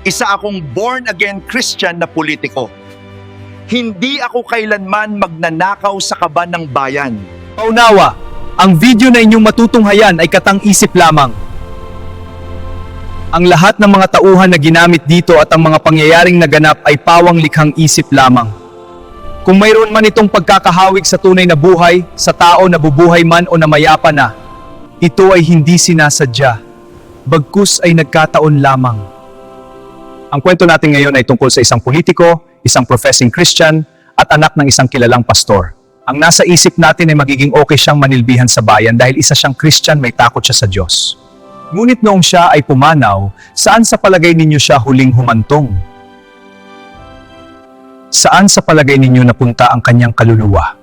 Isa akong born-again Christian na politiko. Hindi ako kailanman magnanakaw sa kaban ng bayan. Paunawa, ang video na inyong matutunghayan ay katang-isip lamang. Ang lahat ng mga tauhan na ginamit dito at ang mga pangyayaring naganap ay pawang likhang isip lamang. Kung mayroon man itong pagkakahawig sa tunay na buhay, sa tao na bubuhay man o namayapa na, ito ay hindi sinasadya, bagkus ay nagkataon lamang. Ang kwento natin ngayon ay tungkol sa isang politiko, isang professing Christian, at anak ng isang kilalang pastor. Ang nasa isip natin ay magiging okay siyang manilbihan sa bayan dahil isa siyang Christian, may takot siya sa Diyos. Ngunit noong siya ay pumanaw, saan sa palagay ninyo siya huling humantong? Saan sa palagay ninyo napunta ang kanyang kaluluwa?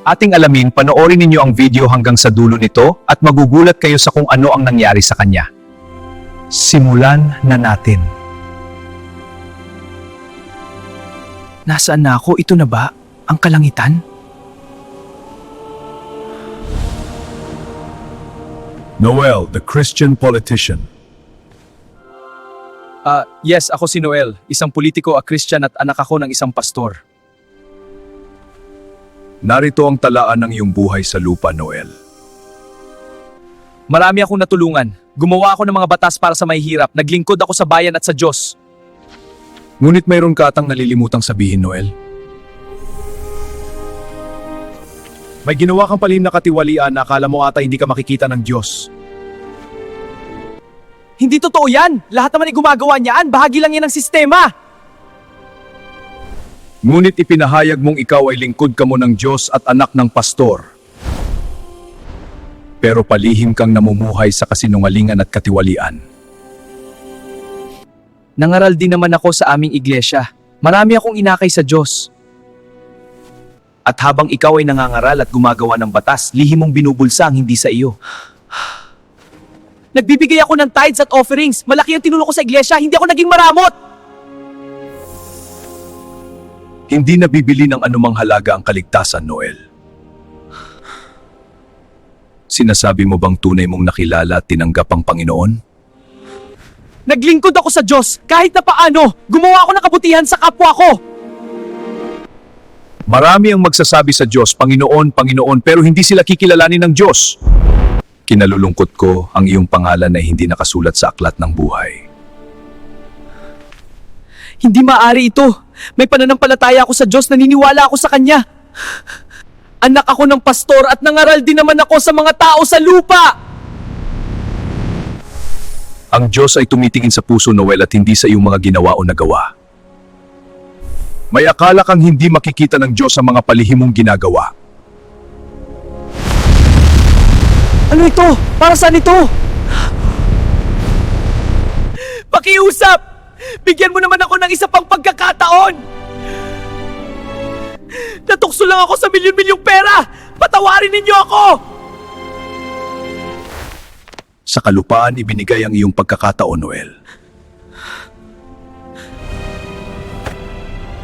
Ating alamin, panoorin ninyo ang video hanggang sa dulo nito at magugulat kayo sa kung ano ang nangyari sa kanya. Simulan na natin. Nasaan na ako? Ito na ba? Ang kalangitan? Noel, the Christian politician. Yes, ako si Noel, isang politiko, a Christian at anak ako ng isang pastor. Narito ang talaan ng iyong buhay sa lupa, Noel. Marami akong natulungan. Gumawa ako ng mga batas para sa mahihirap. Naglingkod ako sa bayan at sa Diyos. Ngunit mayroon ka atang nalilimutang sabihin, Noel. May ginawa kang palihim na katiwalian na akala mo ata hindi ka makikita ng Diyos. Hindi totoo yan! Lahat naman ay gumagawa niyaan. Bahagi lang yan ng sistema. Ngunit ipinahayag mong ikaw ay lingkod ka mo ng Diyos at anak ng pastor. Pero palihim kang namumuhay sa kasinungalingan at katiwalian. Nangaral din naman ako sa aming iglesia. Marami akong inakay sa Diyos. At habang ikaw ay nangangaral at gumagawa ng batas, lihim mong binubulsa ang hindi sa iyo. Nagbibigay ako ng tithes at offerings. Malaki ang tinulong ko sa iglesia. Hindi ako naging maramot. Hindi nabibili ng anumang halaga ang kaligtasan, Noel. Sinasabi mo bang tunay mong nakilala at tinanggap ang Panginoon? Naglingkod ako sa Diyos kahit na paano. Gumawa ako ng kabutihan sa kapwa ko. Marami ang magsasabi sa Diyos, Panginoon, Panginoon, pero hindi sila kikilalanin ng Diyos. Kinalulungkot ko ang iyong pangalan ay hindi nakasulat sa aklat ng buhay. Hindi maaari ito. May pananampalataya ako sa Diyos, naniniwala ako sa Kanya. Anak ako ng pastor at nangaral din naman ako sa mga tao sa lupa. Ang Diyos ay tumitingin sa puso, Noel, at hindi sa iyong mga ginawa o nagawa. May akala kang hindi makikita ng Diyos sa mga palihim mong ginagawa. Ano ito? Para saan ito? Pakiusap! Bigyan mo naman ako ng isa pang pagkakataon! Natukso lang ako sa milyon-milyong pera! Patawarin ninyo ako! Sa kalupaan ibinigay ang iyong pagkakataon, Noel.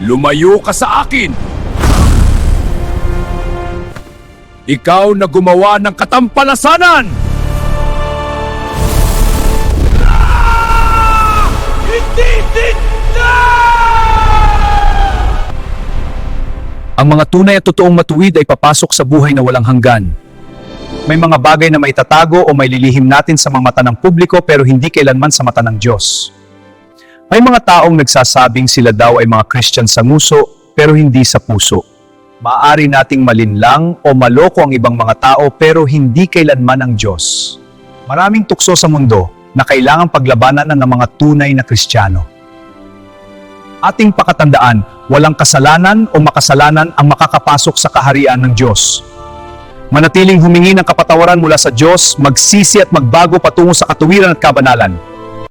Lumayo ka sa akin! Ikaw na gumawa ng katampalasanan! Hindi tinda! Ang mga tunay at totoong matuwid ay papasok sa buhay na walang hanggan. May mga bagay na may tatago o may lilihim natin sa mga mata ng publiko pero hindi kailanman sa mata ng Diyos. May mga taong nagsasabing sila daw ay mga Christian sa nguso pero hindi sa puso. Maaari nating malinlang o maloko ang ibang mga tao pero hindi kailanman ang Diyos. Maraming tukso sa mundo na kailangang paglabanan ng mga tunay na Kristiyano. Ating pakatandaan, walang kasalanan o makasalanan ang makakapasok sa kaharian ng Diyos. Manatiling humingi ng kapatawaran mula sa Diyos, magsisi at magbago patungo sa katuwiran at kabanalan.